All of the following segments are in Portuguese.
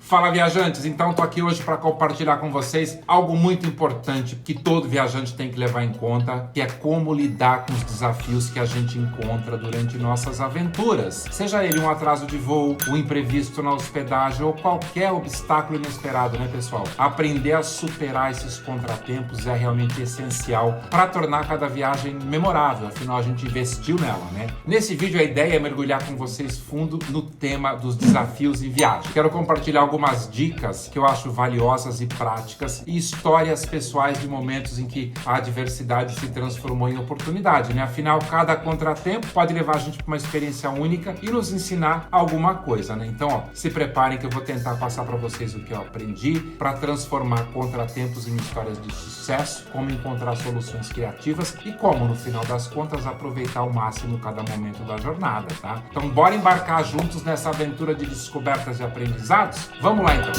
Fala, viajantes! Então tô aqui hoje para compartilhar com vocês algo muito importante que todo viajante tem que levar em conta, que é como lidar com os desafios que a gente encontra durante nossas aventuras. Seja ele um atraso de voo, um imprevisto na hospedagem ou qualquer obstáculo inesperado, né, pessoal? Aprender a superar esses contratempos é realmente essencial para tornar cada viagem memorável, afinal a gente investiu nela, né? Nesse vídeo a ideia é mergulhar com vocês fundo no tema dos desafios em viagem. Quero compartilhar algumas dicas que eu acho valiosas e práticas e histórias pessoais de momentos em que a adversidade se transformou em oportunidade, né? Afinal, cada contratempo pode levar a gente para uma experiência única e nos ensinar alguma coisa, né? Então, ó, se preparem que eu vou tentar passar para vocês o que eu aprendi para transformar contratempos em histórias de sucesso, como encontrar soluções criativas e como, no final das contas, aproveitar ao máximo cada momento da jornada, tá? Então, bora embarcar juntos nessa aventura de descobertas e aprendizados? Vamos lá, então!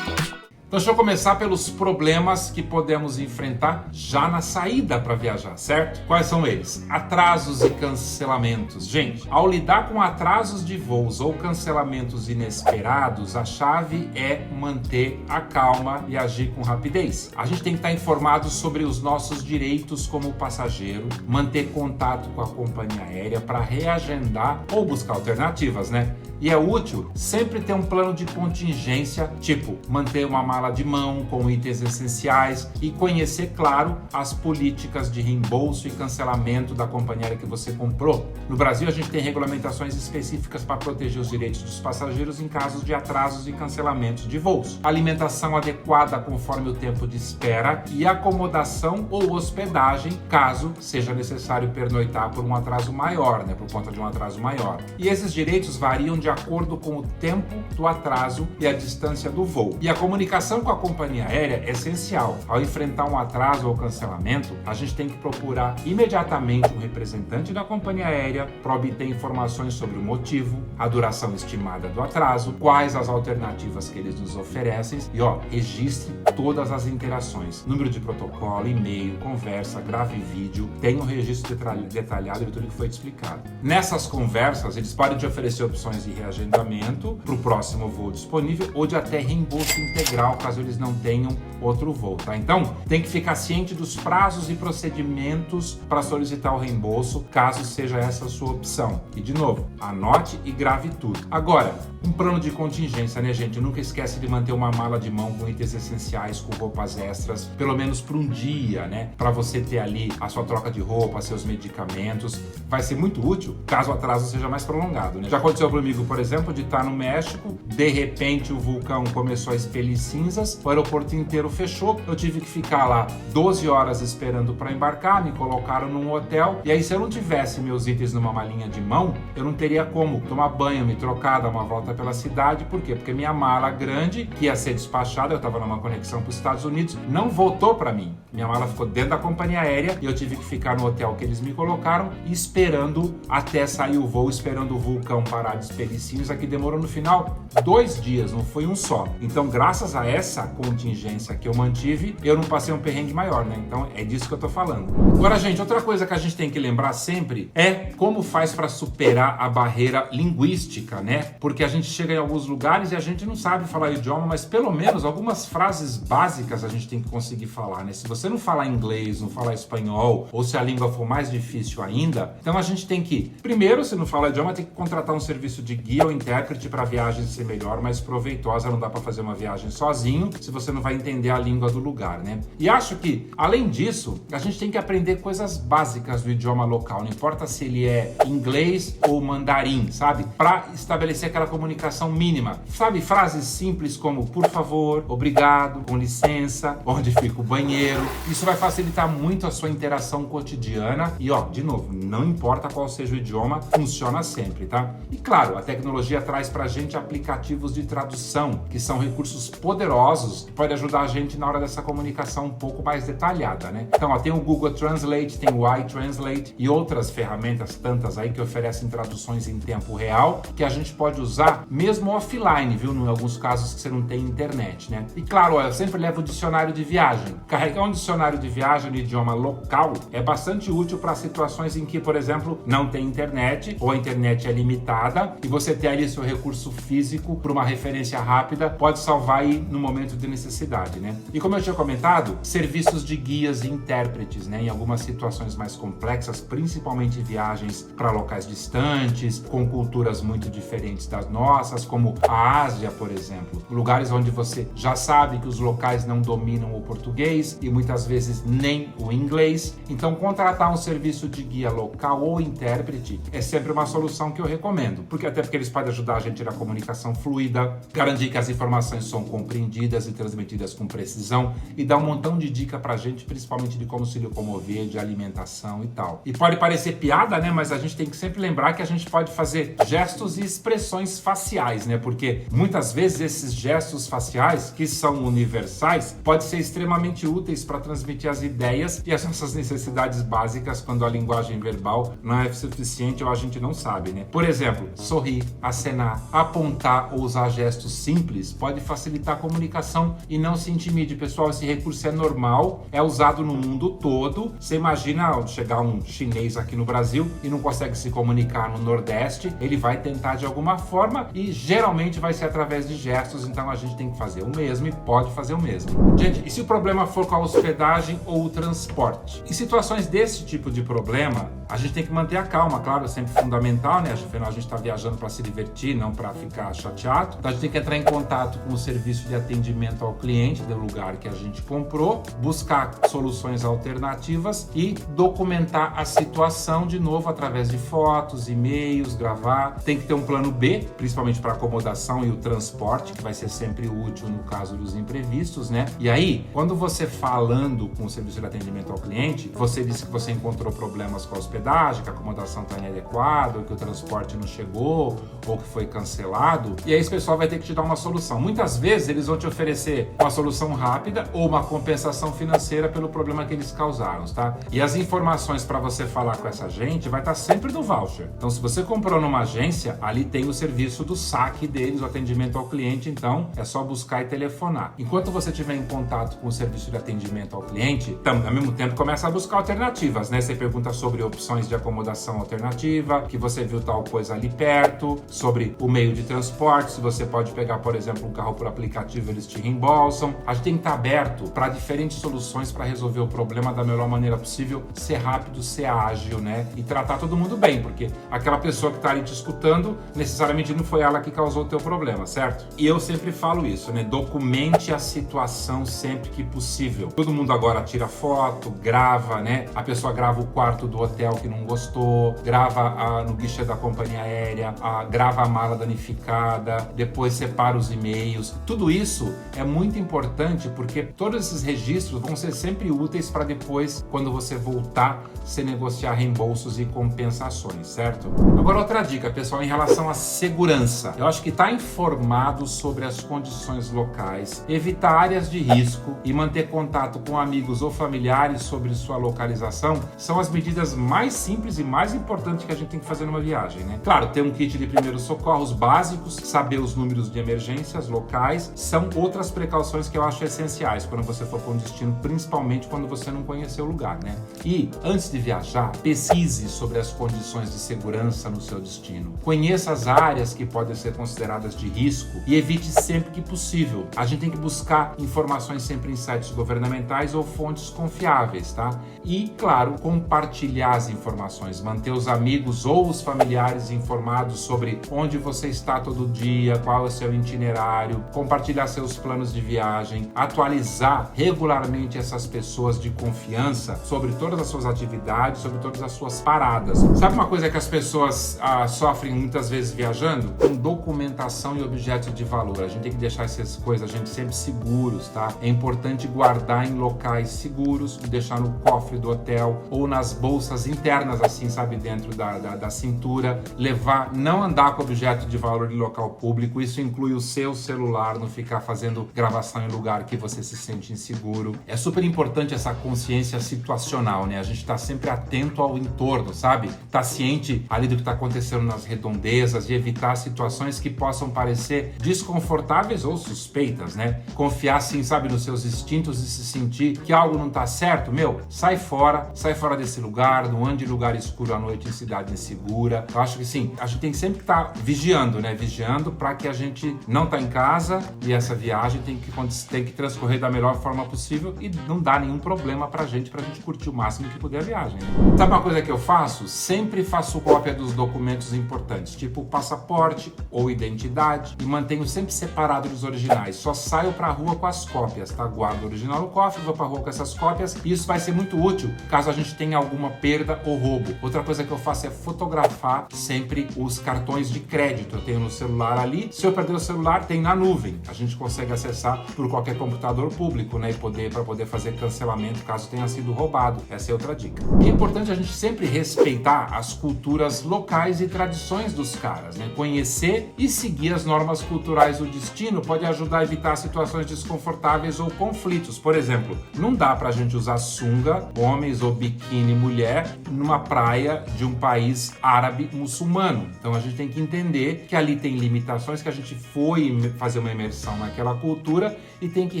Então deixa eu começar pelos problemas que podemos enfrentar já na saída para viajar, certo? Quais são eles? Atrasos e cancelamentos. Gente, ao lidar com atrasos de voos ou cancelamentos inesperados, a chave é manter a calma e agir com rapidez. A gente tem que estar informado sobre os nossos direitos como passageiro, manter contato com a companhia aérea para reagendar ou buscar alternativas, né? E é útil sempre ter um plano de contingência, tipo manter uma mala de mão com itens essenciais e conhecer, claro, as políticas de reembolso e cancelamento da companhia aérea que você comprou. No Brasil, a gente tem regulamentações específicas para proteger os direitos dos passageiros em casos de atrasos e cancelamentos de voos. Alimentação adequada conforme o tempo de espera e acomodação ou hospedagem, caso seja necessário pernoitar por um atraso maior, né, por conta de um atraso maior. E esses direitos variam de acordo com o tempo do atraso e a distância do voo. E a comunicação com a companhia aérea é essencial. Ao enfrentar um atraso ou cancelamento, a gente tem que procurar imediatamente um representante da companhia aérea para obter informações sobre o motivo, a duração estimada do atraso, quais as alternativas que eles nos oferecem e, registre todas as interações. Número de protocolo, e-mail, conversa, grave vídeo, tem um registro detalhado de tudo que foi explicado. Nessas conversas, eles podem te oferecer opções de reagendamento para o próximo voo disponível ou de até reembolso integral, caso eles não tenham outro voo, tá? Então, tem que ficar ciente dos prazos e procedimentos para solicitar o reembolso, caso seja essa a sua opção. E, de novo, anote e grave tudo. Agora, um plano de contingência, né, gente? Nunca esquece de manter uma mala de mão com itens essenciais, com roupas extras, pelo menos por um dia, né? Para você ter ali a sua troca de roupa, seus medicamentos. Vai ser muito útil caso o atraso seja mais prolongado, né? Já aconteceu comigo, por exemplo, de estar no México, de repente o vulcão começou a expelir cinzas, o aeroporto inteiro fechou, eu tive que ficar lá 12 horas esperando para embarcar, me colocaram num hotel, e aí se eu não tivesse meus itens numa malinha de mão, eu não teria como tomar banho, me trocar, dar uma volta pela cidade. Por quê? Porque minha mala grande, que ia ser despachada, eu estava numa conexão para os Estados Unidos, não voltou para mim. Minha mala ficou dentro da companhia aérea e eu tive que ficar no hotel que eles me colocaram, esperando até sair o voo, esperando o vulcão parar de expelir cinza, que demorou no final 2 dias, não foi um só. Então, graças a essa contingência que eu mantive, eu não passei um perrengue maior, né? Então, é disso que eu tô falando. Agora, gente, outra coisa que a gente tem que lembrar sempre é como faz para superar a barreira linguística, né? Porque a gente chega em alguns lugares e a gente não sabe falar o idioma, mas pelo menos algumas frases básicas a gente tem que conseguir falar, né? Se você não falar inglês, não falar espanhol, ou se a língua for mais difícil ainda, então a gente tem que, primeiro, se não fala idioma, tem que contratar um serviço de guia ou intérprete para a viagem ser melhor, mais proveitosa. Não dá para fazer uma viagem sozinho se você não vai entender a língua do lugar, né? E acho que, além disso, a gente tem que aprender coisas básicas do idioma local, não importa se ele é inglês ou mandarim, sabe? Para estabelecer aquela comunicação mínima, sabe? Frases simples como por favor, obrigado, com licença, onde fica o banheiro. Isso vai facilitar muito a sua interação cotidiana e, de novo, não importa qual seja o idioma, funciona sempre, tá? E claro, a tecnologia traz pra gente aplicativos de tradução, que são recursos poderosos que podem ajudar a gente na hora dessa comunicação um pouco mais detalhada, né? Então, ó, tem o Google Translate, tem o iTranslate e outras ferramentas tantas aí que oferecem traduções em tempo real que a gente pode usar mesmo offline, viu? Em alguns casos que você não tem internet, né? E claro, ó, eu sempre levo o dicionário de viagem. Carregar um dicionário de viagem no idioma local é bastante útil para situações em que, por exemplo, não tem internet ou a internet é limitada e você ter ali seu recurso físico para uma referência rápida pode salvar aí no momento de necessidade, né? E como eu tinha comentado, serviços de guias e intérpretes, né? Em algumas situações mais complexas, principalmente viagens para locais distantes, com culturas muito diferentes das nossas, como a Ásia, por exemplo. Lugares onde você já sabe que os locais não dominam o português e muitas vezes nem o inglês. Então, contratar um serviço de guia local ou intérprete é sempre uma solução que eu recomendo, porque eles podem ajudar a gente na comunicação fluida, garantir que as informações são compreendidas e transmitidas com precisão e dar um montão de dica pra gente, principalmente de como se locomover, de alimentação e tal. E pode parecer piada, né? Mas a gente tem que sempre lembrar que a gente pode fazer gestos e expressões faciais, né? Porque muitas vezes esses gestos faciais, que são universais, podem ser extremamente úteis para transmitir as ideias e as nossas necessidades básicas quando a linguagem verbal não é suficiente ou a gente não sabe, né? Por exemplo, sorrir, acenar, apontar ou usar gestos simples pode facilitar a comunicação e não se intimide. Pessoal, esse recurso é normal, é usado no mundo todo. Você imagina chegar um chinês aqui no Brasil e não consegue se comunicar no Nordeste, ele vai tentar de alguma forma e geralmente vai ser através de gestos, então a gente tem que fazer o mesmo e pode fazer o mesmo. Gente, e se o problema for com a hospedagem ou o transporte? Em situações desse tipo de problema, a gente tem que manter a calma, claro, é sempre fundamental, né? Afinal, a gente está viajando para se divertir, não para ficar chateado. Então a gente tem que entrar em contato com o serviço de atendimento ao cliente do lugar que a gente comprou, buscar soluções alternativas e documentar a situação de novo através de fotos, e-mails, gravar. Tem que ter um plano B, principalmente para acomodação e o transporte, que vai ser sempre útil no caso dos imprevistos, né? E aí, quando você falando com o serviço de atendimento ao cliente, você disse que você encontrou problemas com a hospedagem, que a acomodação está inadequada, ou que o transporte não chegou, ou que foi cancelado, e aí esse pessoal vai ter que te dar uma solução. Muitas vezes eles vão te oferecer uma solução rápida ou uma compensação financeira pelo problema que eles causaram, tá? E as informações para você falar com essa gente vai estar sempre no voucher. Então, se você comprou numa agência, ali tem o serviço do saque deles, o atendimento ao cliente, então é só buscar e telefonar. Enquanto você estiver em contato com o serviço de atendimento ao cliente, ao mesmo tempo começa a buscar alternativas, né? Você pergunta sobre opções de acomodação alternativa, que você viu tal coisa ali perto, sobre o meio de transporte, se você pode pegar, por exemplo, um carro por aplicativo, eles te reembolsam. A gente tem que estar aberto para diferentes soluções para resolver o problema da melhor maneira possível, ser rápido, ser ágil, né? E tratar todo mundo bem, porque aquela pessoa que está ali te escutando, necessariamente não foi ela que causou o teu problema, certo? E eu sempre falo isso, né? Documente a situação sempre que possível. Todo mundo agora tira foto, grava, né? A pessoa grava o quarto do hotel que não gostou, grava no guichê da companhia aérea, grava a mala danificada, depois separa os e-mails. Tudo isso é muito importante porque todos esses registros vão ser sempre úteis para depois, quando você voltar, você negociar reembolsos e compensações, certo? Agora, outra dica, pessoal, em relação à segurança. Eu acho que estar informado sobre as condições locais, evitar áreas de risco e manter contato com amigos ou familiares sobre sua localização são as medidas mais simples e mais importantes que a gente tem que fazer numa viagem, né? Claro, ter um kit de primeiros socorros básicos, saber os números de emergências locais, são outras precauções que eu acho essenciais quando você for para um destino, principalmente quando você não conheceu o lugar, né? E, antes de viajar, pesquise sobre as condições de segurança no seu destino. Conheça as áreas que podem ser consideradas de risco e evite sempre que possível. A gente tem que buscar informações sempre em sites governamentais ou fontes confiáveis, tá? E, claro, compartilhar as informações, manter os amigos ou os familiares informados sobre onde você está todo dia, qual é o seu itinerário, compartilhar seus planos de viagem, atualizar regularmente essas pessoas de confiança sobre todas as suas atividades, sobre todas as suas paradas. Sabe uma coisa que as pessoas sofrem muitas vezes viajando? Com documentação e objetos de valor. A gente tem que deixar essas coisas, a gente sempre seguros, tá? É importante guardar em locais seguros, deixar no cofre do hotel ou nas bolsas internas, assim, sabe, dentro da cintura. Levar, não andar com objeto de valor em local público, isso inclui o seu celular, não ficar fazendo gravação em lugar que você se sente inseguro. É super importante essa consciência situacional, né? A gente tá sempre atento ao entorno, sabe? Tá ciente ali do que tá acontecendo nas redondezas e evitar situações que possam parecer desconfortáveis ou suspeitas, né? Confiar, sim, sabe, nos seus instintos e se sentir que algo não tá certo, sai fora desse lugar, não ande em lugar escuro à noite em cidade insegura. Eu acho que sim, a gente tem sempre que estar vigiando, né? Vigiando para que a gente não tá em casa e essa viagem tem que transcorrer da melhor forma possível e não dar nenhum problema pra gente curtir o máximo que puder a viagem, né? Sabe uma coisa que eu faço? Sempre faço cópia dos documentos importantes, tipo passaporte ou identidade, e mantenho sempre separado dos originais. Só saio pra rua com as cópias, tá? Guardo o original no cofre, vou pra rua com essas cópias, e isso vai ser muito útil caso a gente tenha alguma perda ou roubo. Outra coisa que eu faço é fotografar sempre os cartões de crédito. Eu tenho no celular ali, se eu perder o celular, tem na nuvem. A gente consegue acessar por qualquer computador público, né? E para poder fazer cancelamento caso tenha sido roubado. Essa é outra dica. E é importante a gente sempre respeitar as culturas locais e tradições dos caras, né? Conhecer e seguir as normas culturais do destino pode ajudar a evitar situações desconfortáveis ou conflitos. Por exemplo, não dá pra gente usar sunga, homens, ou biquíni, mulher, numa praia de um país árabe muçulmano. Então a gente tem que entender que ali tem limitações, que a gente foi fazer uma imersão naquela cultura e tem que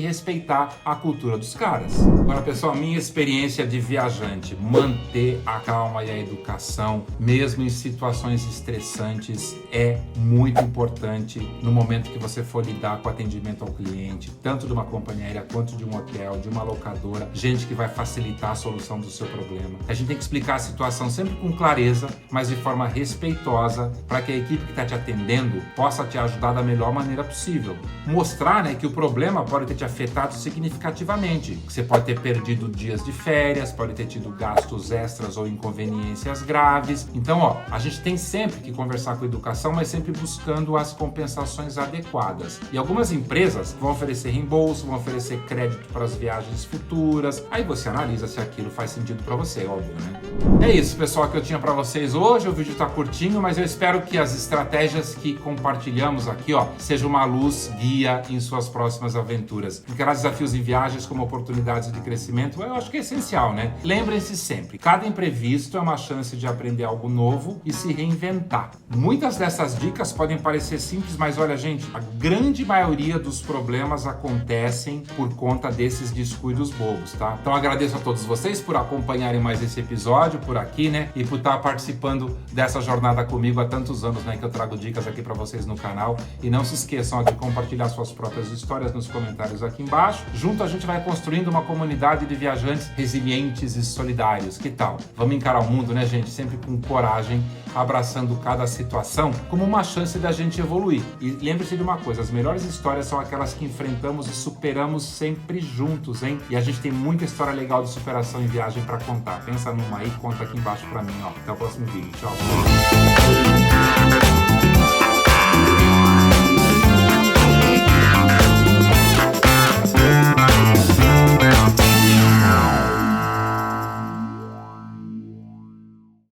respeitar a cultura dos caras. Agora, pessoal, minha experiência de viajante, manter a calma e a educação, mesmo em situações estressantes, é muito importante no momento que você for lidar com atendimento ao cliente, tanto de uma companhia aérea quanto de um hotel, de uma locadora, gente que vai facilitar a solução do seu problema. A gente tem que explicar a situação sempre com clareza, mas de forma respeitosa, para que a equipe que está te atendendo possa te ajudar da melhor maneira possível. Mostrar, né, que o problema pode ter te afetado significativamente. Você pode ter perdido dias de férias, pode ter tido gastos extras ou inconveniências graves. Então, a gente tem sempre que conversar com a educação, mas sempre buscando as compensações adequadas. E algumas empresas vão oferecer reembolso, vão oferecer crédito para as viagens futuras. Aí você analisa se aquilo faz sentido para você, óbvio, né? É isso, pessoal, que eu tinha para vocês hoje. O vídeo tá curtinho, mas eu espero que as estratégias que compartilhamos aqui, sejam uma luz guia em suas próximas aventuras. Encarar desafios em viagens como oportunidades de crescimento, eu acho que é essencial, né? Lembrem-se sempre, cada imprevisto é uma chance de aprender algo novo e se reinventar. Muitas dessas dicas podem parecer simples, mas olha, gente, a grande maioria dos problemas acontecem por conta desses descuidos bobos, tá? Então agradeço a todos vocês por acompanharem mais esse episódio por aqui, né? E por estar participando dessa jornada comigo há tantos anos, né? Que eu trago dicas aqui para vocês no canal. E não se esqueçam de compartilhar suas próprias histórias nos comentários aqui embaixo. Junto a gente vai construindo uma comunidade de viajantes resilientes e solidários. Que tal? Vamos encarar o mundo, né, gente? Sempre com coragem, abraçando cada situação como uma chance da gente evoluir. E lembre-se de uma coisa, as melhores histórias são aquelas que enfrentamos e superamos sempre juntos, hein? E a gente tem muita história legal de superação em viagem para contar. Pensa numa aí, conta aqui embaixo para mim, Até o próximo vídeo. Tchau.